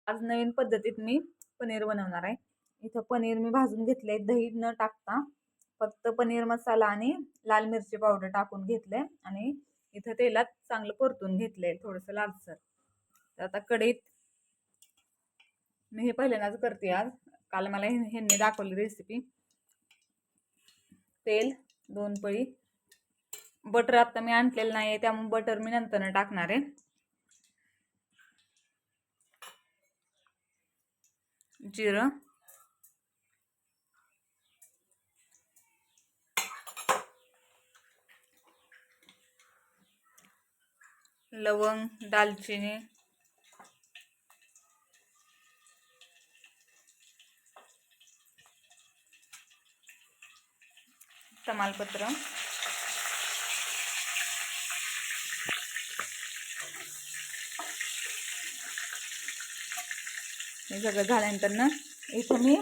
आज नवीन पद्धतीत मी पनीर बनवणार आहे। इथं पनीर मी भाजून घेतले, दही न टाकता फक्त पनीर मसाला आणि लाल मिरची पावडर टाकून घेतले आणि इथं तेलात चांगलं परतून घेतलंय थोडंसं लालसर। तर आता कढईत मी हे पहिल्यांदाच करते आज, काल मला ह्यांनी दाखवली रेसिपी। तेल 2 पळी, बटर आता मी आणलेलं नाही त्यामुळे बटर मी नंतर टाकणार आहे। जिरं, लवंग, दालचिनी, तमालपत्र, हे सगळं झाल्यानंतर ना इथं मी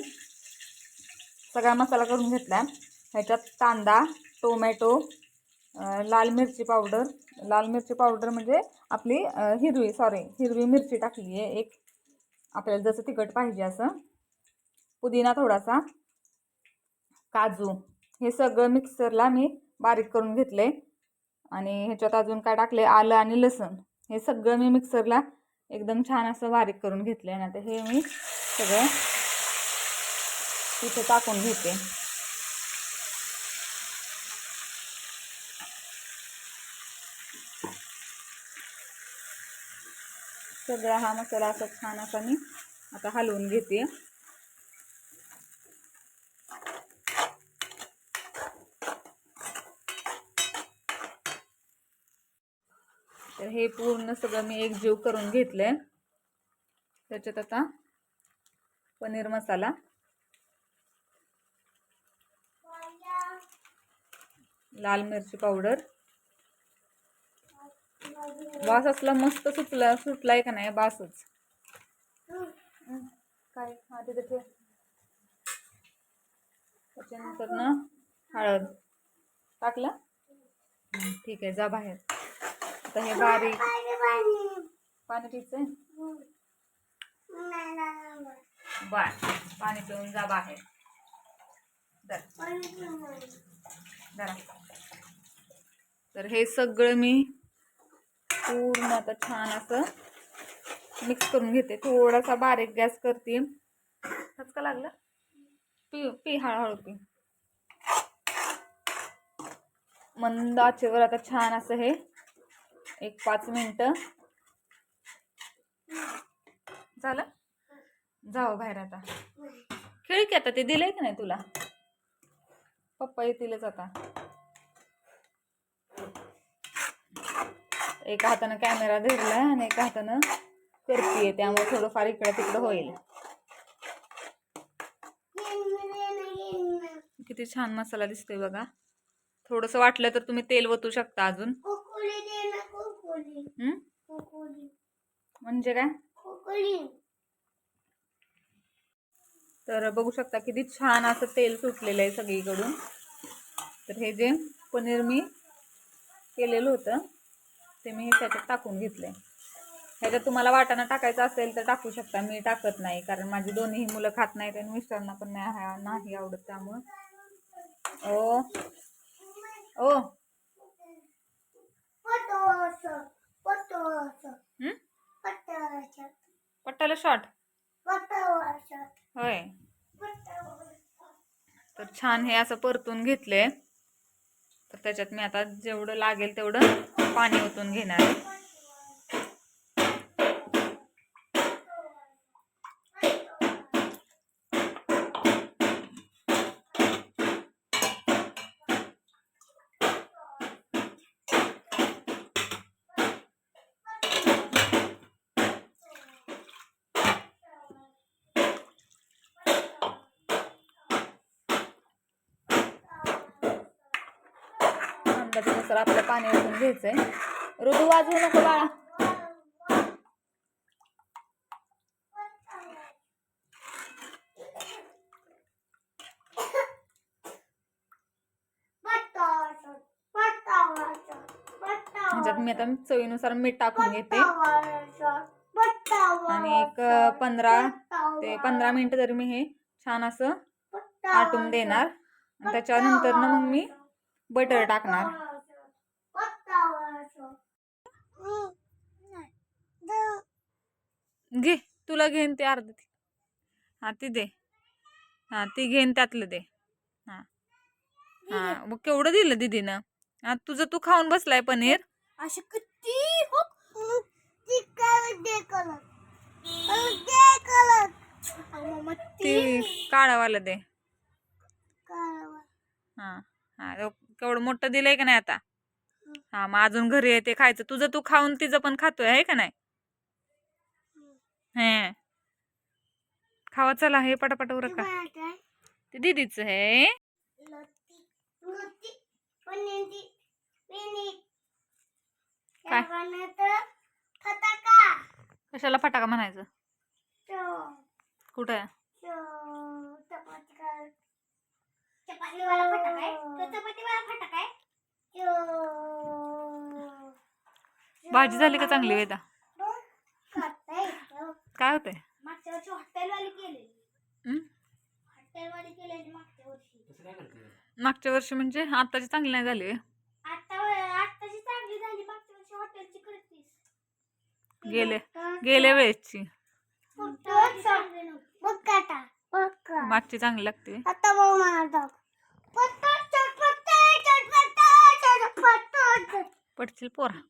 सगळा मसाला करून घेतला। ह्याच्यात कांदा, टोमॅटो, लाल मिरची पावडर म्हणजे आपली हिरवी मिरची टाकली आहे एक, आपल्याला जसं तिखट पाहिजे असं, पुदिना थोडासा, काजू, हे सगळं मिक्सरला मी बारीक करून घेतले। आणि ह्याच्यात अजून काय टाकले, आलं आणि लसूण, हे सगळं मी मिक्सरला एकदम छान असं बारीक करून घेतले। आणि आता हे मी सगळं इथे टाकून घेते। सगळा हा मसाला असा छान असा मी आता हलवून घेते। तर हे पूर्ण सगळं मी एकजीव करून घेतलंय। त्याच्यात आता पनीर मसाला, लाल मिरची पावडर, वास असला मस्त सुटलाय का नाही बासच। काय हा तिथे ठेव। त्याच्यानंतर ना हळद टाकलं, ठीक आहे जा बाहेर। आता हे बारीक पाणी पियचंय, बर पाणी पिऊन जा बाहेर। तर हे सगळं मी पूर्ण आता छान असं मिक्स करून घेते। थोडासा बारीक गॅस करते, का लागलं, पी हळूहळू पी। मंद आचेवर आता छान असं हे एक 5 मिनिटं झालं, जाऊ बाहेर आता खेळ की। आता ते दिलंय की नाही तुला, पप्पा येतीलच आता। एका हातानं कॅमेरा धरलाय आणि एका हातानं करतीये, त्यामुळे थोडंफार इकडं तिकडं होईल। किती छान मसाला दिसतोय बघा। थोडंसं वाटलं तर तुम्ही तेल वतू शकता अजून। म्हणजे काय, तर बघू शकता किती छान असं तेल सुटलेलं आहे सगळीकडून। तर हे जे पनीर मी केलेलं होतं ते मी त्याच्यात टाकून घेतलंय। ह्याच्यात तुम्हाला वाटाणा टाकायचा असेल तर टाकू शकता, मी टाकत नाही कारण माझी दोन्ही मुलं खात नाहीत आणि मिस्टरांना पण नाही आवडत, त्यामुळं। ओ ओ पट्टाला शॉट होय। तर छान हे असं परतून घेतलंय। तर त्याच्यात मी आता जेवढं लागेल तेवढं पाणी ओतून घेणार आहे। अंदाजानुसार आपलं पाणी ओतून घ्यायचंय। ऋतू वाजवू नको बाळा। ह्याच्यात मी आता चवीनुसार मीठ टाकून घेते आणि एक 15 मिनिटं तरी मी हे छान असं आटून देणार. त्याच्यानंतर ना मग मी बटर टाकणार. घे, तुला घेन ते अर्ध ती. हा ती दे. हा ती घेन त्यातलं दे. हा हा मग केवढं दिलं दीदीनं. हा तुझं तू खाऊन बसलाय पनीर. अशी किती ते काळावाला दे. हा हा केवढं मोठं दिलंय का नाही आता. हा मग अजून घरी आहे ते खायचं. तुझं तू खाऊन तिचं पण खातोय आहे का नाही. हे खावा चला. हे पटापट उरका. ते दीदीच आहे. काय कशाला फटाका म्हणायचं. कुठे भाजी झाली का चांगली वेदा. काय होतंय. मागच्या वर्षी म्हणजे आताची चांगली नाही झाली. गेल्या वेळेसची मागची चांगली लागते. पडशील पोरा.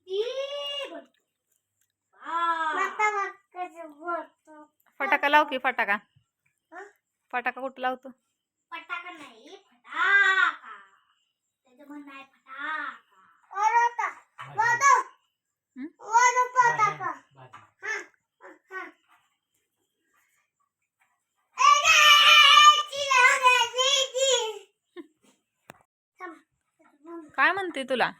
फटाका लाव की. फटाका कुठं लावतो. फटाका नाही फटाका. त्याचं म्हणणं आहे फटाका. काय म्हणते तुला.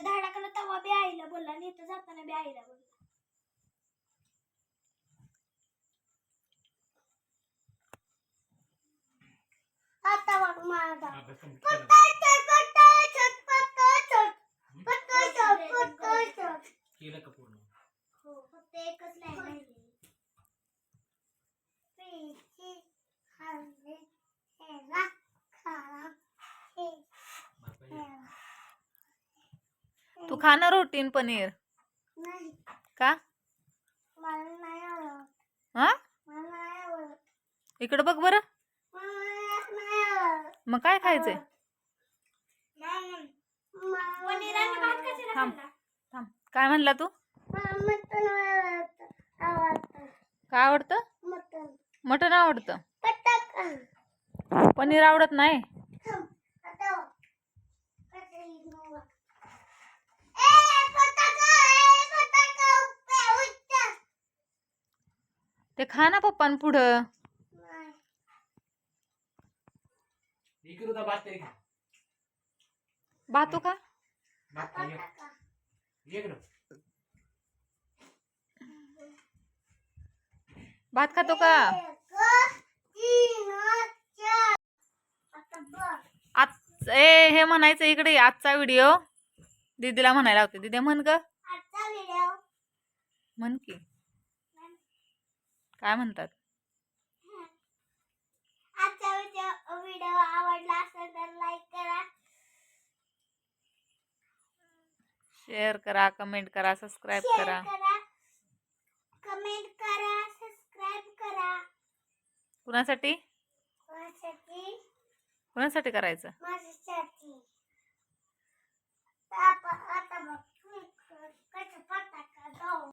धाडाकडे तवा बी आईला बोलला आणि इथं जाताना बी आईला बोलला. आता बघ माझा केलं का पूर्ण. हो फक्त एकच लाईन राहिली. तू खा ना रोटीन पनीर. का हा इकडे बघ बरं. मग काय खायचंय. थांब थांब. काय म्हणला तू. काय आवडतं. मटण आवडतं. पनीर आवडत नाही. ते खा ना पप्पान पुढं. भातू का. भात खातो का. हे म्हणायचं इकडे. आजचा व्हिडिओ दीदीला म्हणायला होते. दीदी म्हण ग. म्हण की. काय म्हणतात. आजचा व्हिडिओ आवडला असेल तर लाईक करा, शेअर करा, कमेंट करा, सबस्क्राईब करा. कमेंट करा, सबस्क्राईब करा. कुणासाठी कुणासाठी करायचं. माझ्यासाठी. आता बघ कसं फटाका जाऊ.